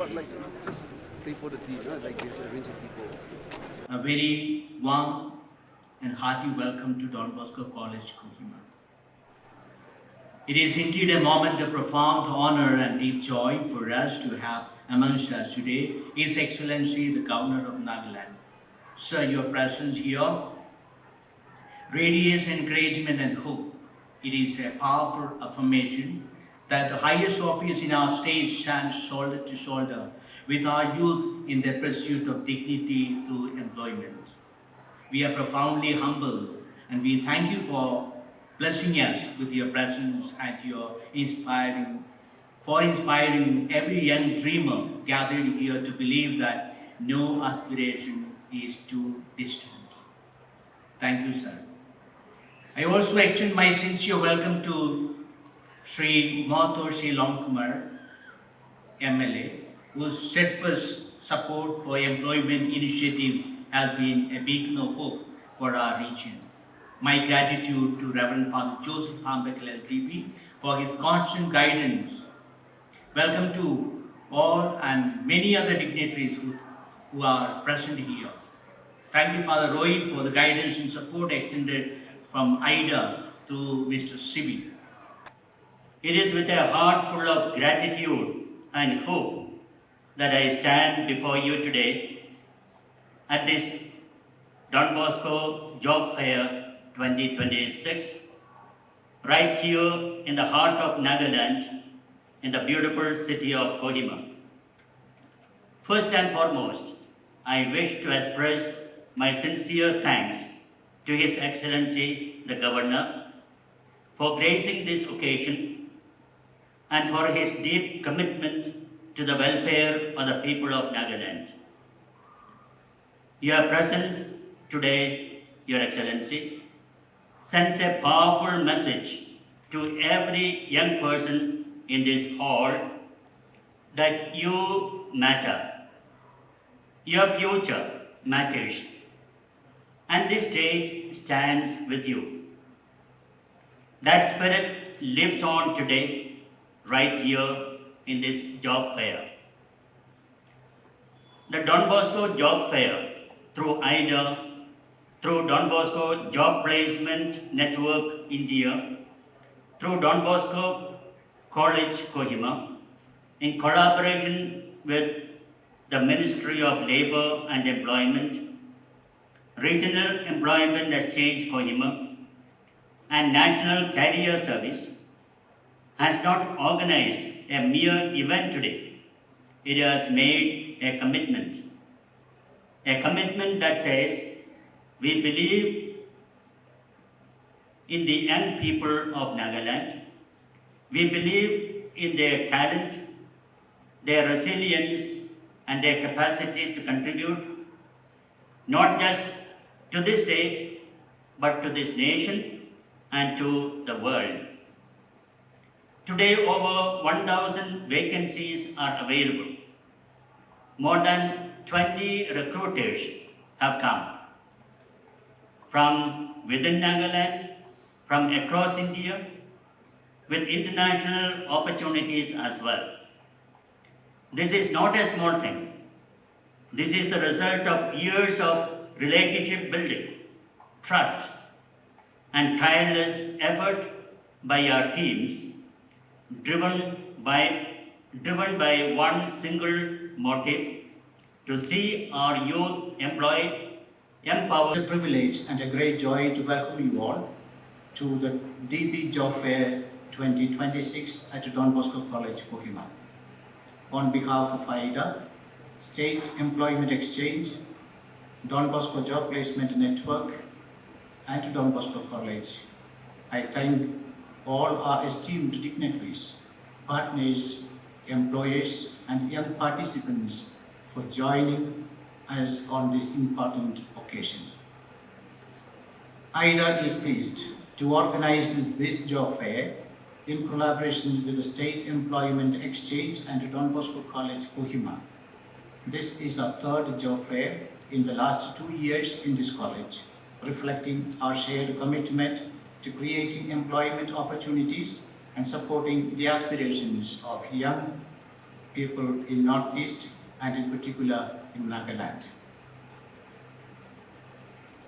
but like, let's stay for the tea, like we have to arrange a tea for. A very warm and hearty welcome to Don Bosco College, Kohima. It is indeed a moment of profound honor and deep joy for us to have amongst us today His Excellency the Governor of Nagaland. Sir, your presence here radiates encouragement and hope. It is a powerful affirmation that the highest office in our state stands shoulder to shoulder with our youth in their pursuit of dignity through employment. We are profoundly humbled and we thank you for blessing us with your presence and your inspiring every young dreamer gathered here to believe that no aspiration is too distant. Thank you, sir. I also extend my sincere welcome to Sri Moatoshi Longkumer, MLA, whose steadfast support for employment initiatives has been a beacon of hope for our region. My gratitude to Reverend Father Joseph Pambekal LTP for his constant guidance. Welcome to all and many other dignitaries who are present here. Thank you, Father Roy, for the guidance and support extended from Ida to Mr. Sibi. It is with a heart full of gratitude and hope that I stand before you today at this Don Bosco Job Fair 2026, right here in the heart of Nagaland, in the beautiful city of Kohima. First and foremost, I wish to express my sincere thanks to His Excellency the Governor for gracing this occasion and for his deep commitment to the welfare of the people of Nagaland. Your presence today, Your Excellency, sends a powerful message to every young person in this hall that you matter. Your future matters, and this state stands with you. That spirit lives on today, right here in this job fair. The Don Bosco Job Fair, through IDA, through Don Bosco Job Placement Network India, through Don Bosco College Kohima, in collaboration with the Ministry of Labour and Employment, Regional Employment Exchange Kohima, and National Career Service, has not organized a mere event today. It has made a commitment that says we believe in the young people of Nagaland. We believe in their talent, their resilience, and their capacity to contribute not just to this state, but to this nation and to the world. Today, over 1,000 vacancies are available. More than 20 recruiters have come from within Nagaland, from across India, with international opportunities as well. This is not a small thing. This is the result of years of relationship building, trust, and tireless effort by our teams, driven by one single motive: to see our youth employed, empowered. It's a privilege and a great joy to welcome you all to the DB Job Fair 2026 at Don Bosco College, Kohima. On behalf of AIDA, State Employment Exchange, Don Bosco Job Placement Network, and Don Bosco College, I thank all our esteemed dignitaries, partners, employers, and young participants for joining us on this important occasion. AIDA is pleased to organize this job fair in collaboration with the State Employment Exchange and Don Bosco College, Kohima. This is our third job fair in the last 2 years in this college, reflecting our shared commitment to creating employment opportunities and supporting the aspirations of young people in Northeast and in particular in Nagaland.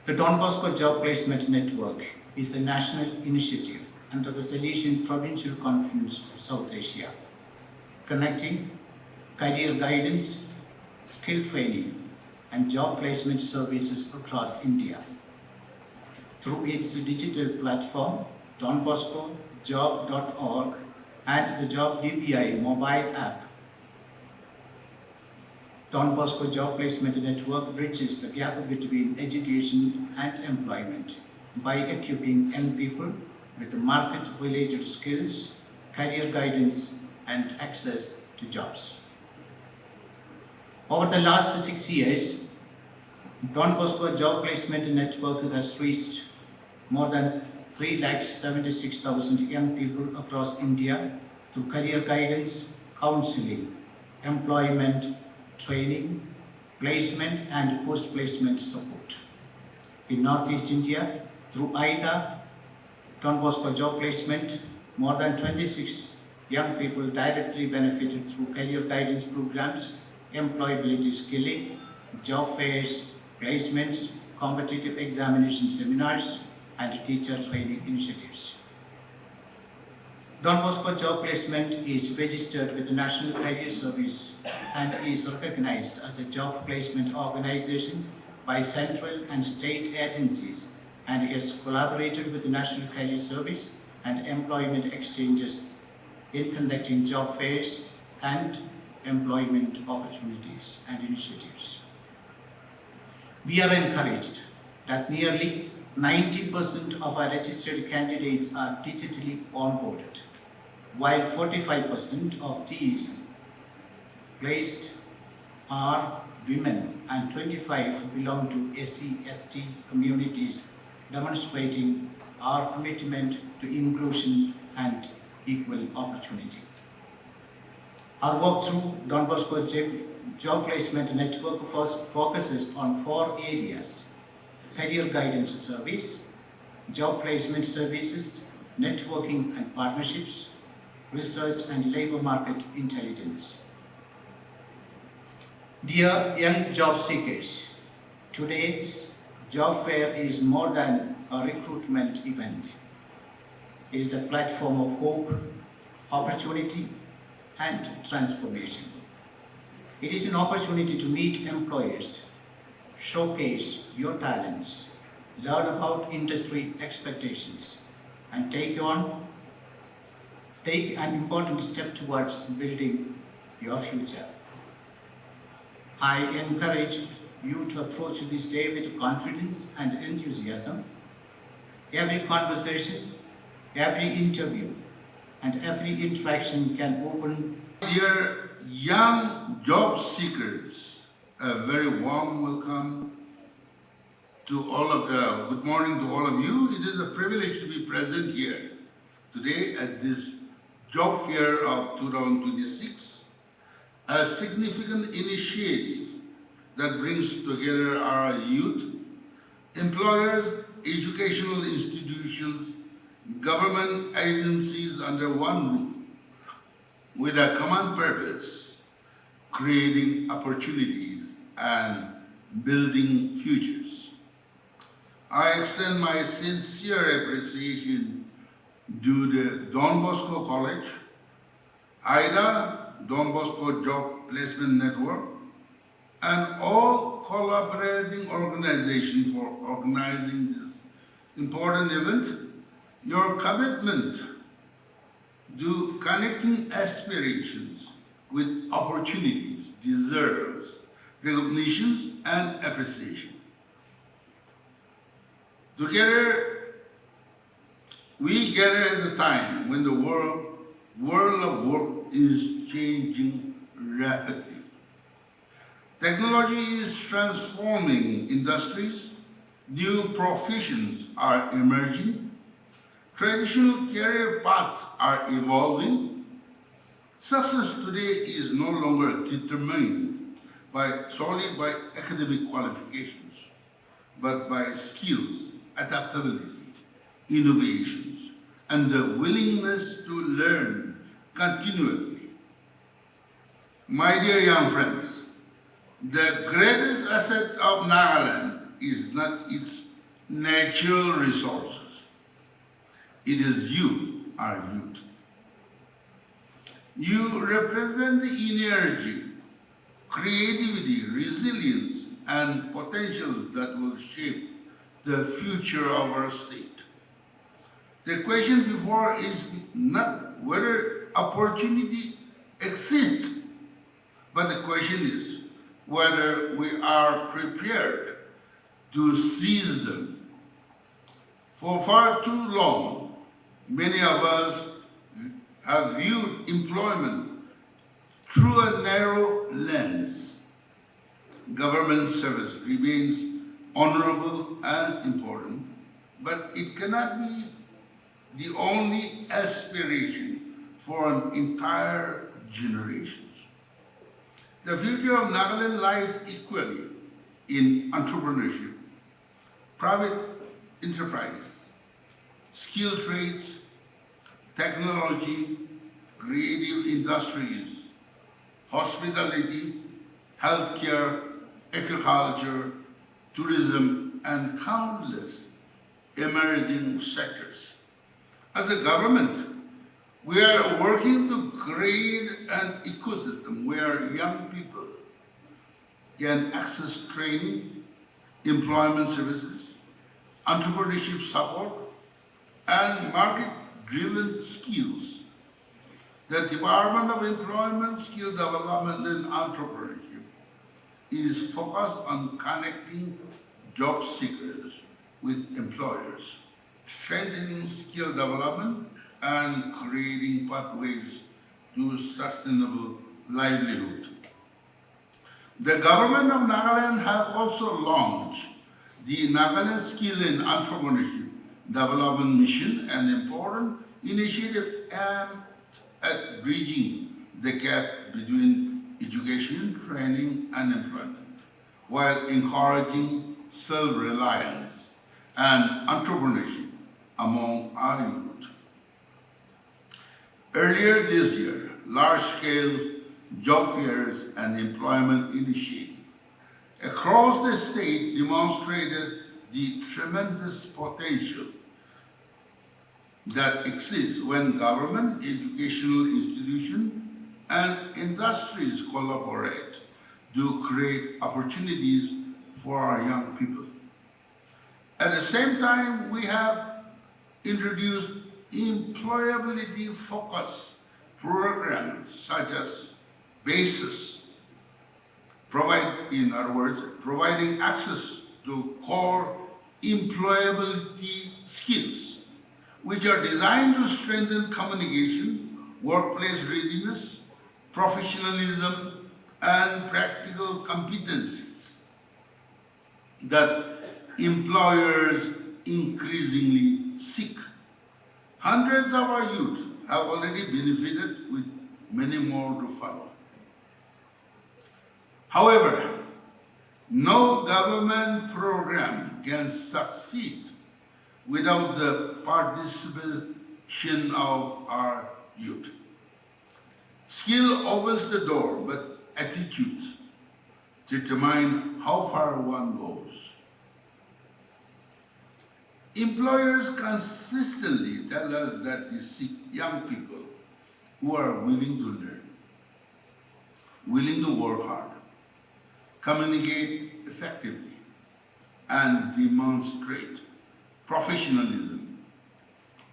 The Don Bosco Job Placement Network is a national initiative under the Salesian Provincial Conference of South Asia, connecting career guidance, skill training, and job placement services across India. Through its digital platform, donboscojob.org, and the Job DPI mobile app, Don Bosco Job Placement Network bridges the gap between education and employment by equipping young people with market-related skills, career guidance, and access to jobs. Over the last 6 years, Don Bosco Job Placement Network has reached more than 376,000 young people across India through career guidance, counseling, employment, training, placement and post-placement support. In Northeast India, through IDA, Don Bosco Job Placement, more than 26 young people directly benefited through career guidance programs, employability skilling, job fairs, placements, competitive examination seminars, and teacher training initiatives. Don Bosco Job Placement is registered with the National Career Service and is recognized as a job placement organization by central and state agencies, and has collaborated with the National Career Service and employment exchanges in conducting job fairs and employment opportunities and initiatives. We are encouraged that nearly 90% of our registered candidates are digitally onboarded, while 45% of these placed are women and 25 belong to SC/ST communities, demonstrating our commitment to inclusion and equal opportunity. Our work through Don Bosco Job Placement Network focuses on 4 areas: career guidance service, job placement services, networking and partnerships, research and labor market intelligence. Dear young job seekers, today's job fair is more than a recruitment event. It is a platform of hope, opportunity, and transformation. It is an opportunity to meet employers, showcase your talents, learn about industry expectations, and take an important step towards building your future. I encourage you to approach this day with confidence and enthusiasm. Every conversation, every interview, and every interaction can open. Dear young job seekers, a very warm welcome to all of good morning to all of you. It is a privilege to be present here today at this job fair of 2026, a significant initiative that brings together our youth, employers, educational institutions, government agencies under one roof with a common purpose: creating opportunities and building futures. I extend my sincere appreciation to the Don Bosco College, IDA, Don Bosco Job Placement Network, and all collaborating organizations for organizing this important event. Your commitment to connecting aspirations with opportunities deserves recognitions and appreciation. Together, we gather at a time when the world of work is changing rapidly. Technology is transforming industries, new professions are emerging, traditional career paths are evolving. Success today is no longer determined solely by academic qualifications, but by skills, adaptability, innovations, and the willingness to learn continuously. My dear young friends, the greatest asset of Nagaland is not its natural resources. It is you, our youth. You represent the energy, creativity, resilience, and potential that will shape the future of our state. The question before is not whether opportunity exists, but the question is whether we are prepared to seize them. For far too long, many of us have viewed employment through a narrow lens. Government service remains honorable and important, but it cannot be the only aspiration for an entire generation. The future of Nagaland lies equally in entrepreneurship, private enterprise, skilled trades, technology, creative industries, hospitality, healthcare, agriculture, tourism, and countless emerging sectors. As a government, we are working to create an ecosystem where young people can access training, employment services, entrepreneurship support, and market-driven skills. The Department of Employment, Skill Development, and Entrepreneurship is focused on connecting job seekers with employers, strengthening skill development, and creating pathways to sustainable livelihood. The government of Nagaland have also launched the Nagaland Skill and Entrepreneurship Development Mission, an important initiative aimed at bridging the gap between education, training, and employment, while encouraging self-reliance and entrepreneurship among our youth. Earlier this year, large-scale job fairs and employment initiatives across the state demonstrated the tremendous potential that exists when government, educational institutions, and industries collaborate to create opportunities for our young people. At the same time, we have introduced employability-focused programs such as BASIS, in other words, providing access to core employability skills, which are designed to strengthen communication, workplace readiness, professionalism, and practical competencies that employers increasingly seek. Hundreds of our youth have already benefited, with many more to follow. However, no government program can succeed without the participation of our youth. Skill opens the door, but attitudes determine how far one goes. Employers consistently tell us that they seek young people who are willing to learn, willing to work hard, communicate effectively, and demonstrate professionalism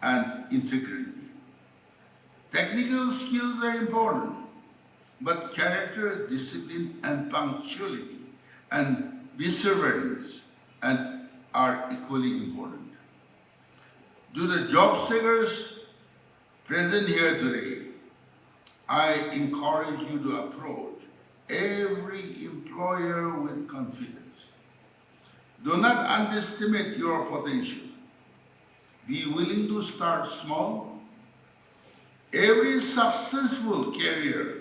and integrity. Technical skills are important, but character, discipline, and punctuality and perseverance are equally important. To the job seekers present here today, I encourage you to approach every employer with confidence. Do not underestimate your potential. Be willing to start small. Every successful career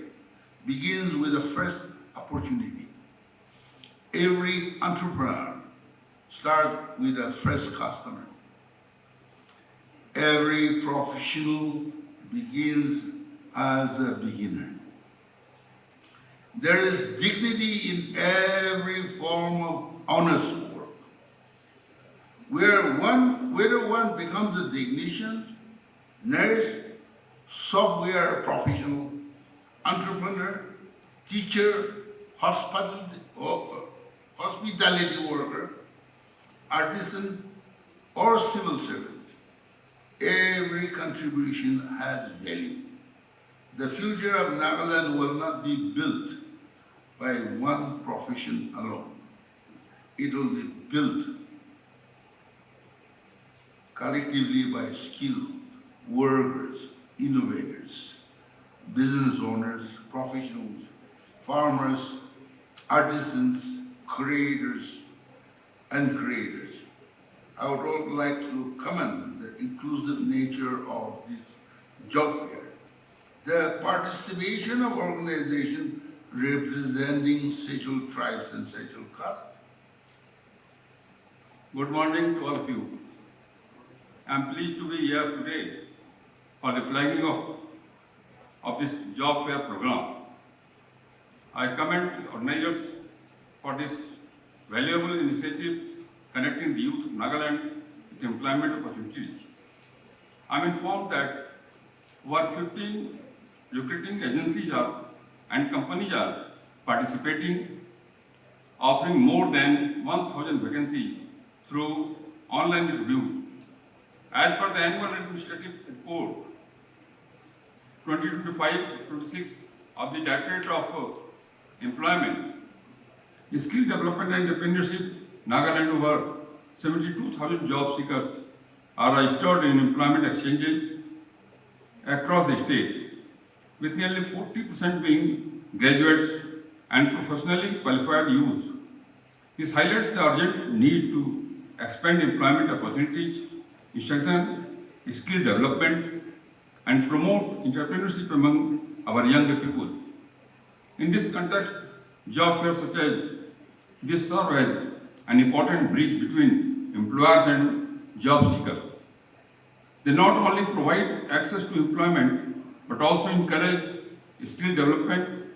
begins with a first opportunity. Every entrepreneur starts with a first customer. Every professional begins as a beginner. There is dignity in every form of honest work. Whether one becomes a technician, nurse, software professional, entrepreneur, teacher, hospitality worker, artisan, or civil servant, every contribution has value. The future of Nagaland will not be built by one profession alone. It will be built collectively by skilled workers, innovators, business owners, professionals, farmers, artisans, creators, and creators. I would also like to commend the inclusive nature of this job fair. The participation of organizations representing sexual tribes and sexual castes. Good morning to all of you. I am pleased to be here today for the flagging of this job fair program. I commend the organizers for this valuable initiative connecting the youth of Nagaland with employment opportunities. I am informed that over 15 recruiting agencies and companies are participating, offering more than 1,000 vacancies through online reviews. As per the annual administrative report 2025-26 of the Directorate of Employment, Skill Development and Entrepreneurship, Nagaland, over 72,000 job seekers are registered in employment exchanges across the state, with nearly 40% being graduates and professionally qualified youth. This highlights the urgent need to expand employment opportunities, strengthen skill development, and promote entrepreneurship among our younger people. In this context, job fairs such as this serve as an important bridge between employers and job seekers. They not only provide access to employment, but also encourage skill development,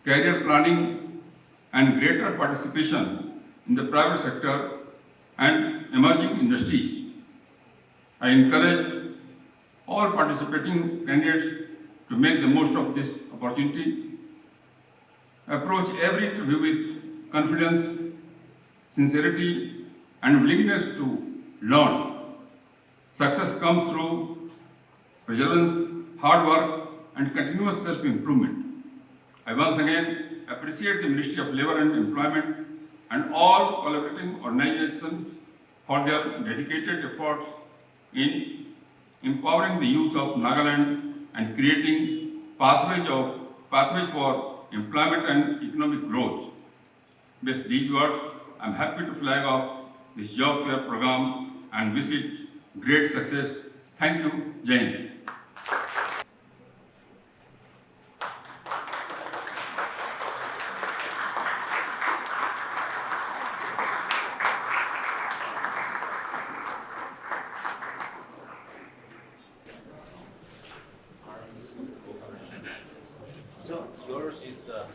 career planning, and greater participation in the private sector and emerging industries. I encourage all participating candidates to make the most of this opportunity, approach every interview with confidence, sincerity, and willingness to learn. Success comes through perseverance, hard work, and continuous self-improvement. I once again appreciate the Ministry of Labour and Employment and all collaborating organizations for their dedicated efforts in empowering the youth of Nagaland and creating pathways for employment and economic growth. With these words, I am happy to flag off this job fair program and wish it great success. Thank you. Jai Hind. So yours is the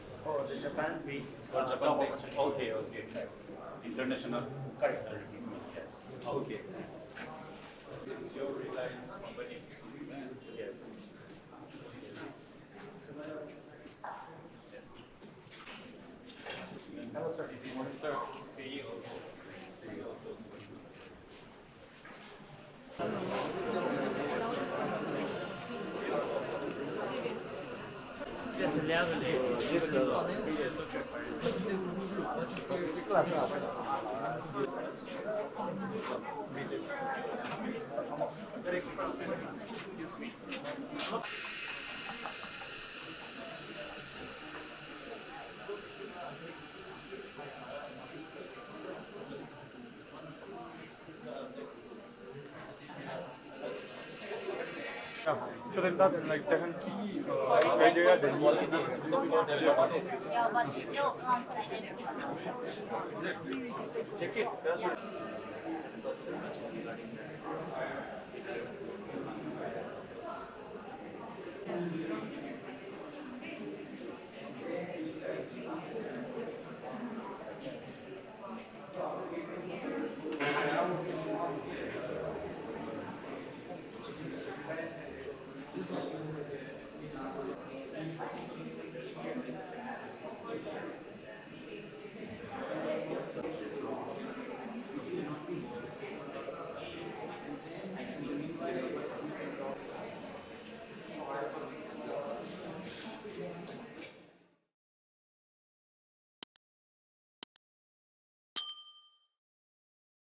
Japan-based. Japan-based. Okay. International. Correct. Yes. Okay. Your Reliance company. Yes. Hello, sir. It is Mr. CEO. So then that like technically criteria then what it is. Yeah, but you still Check it. That's what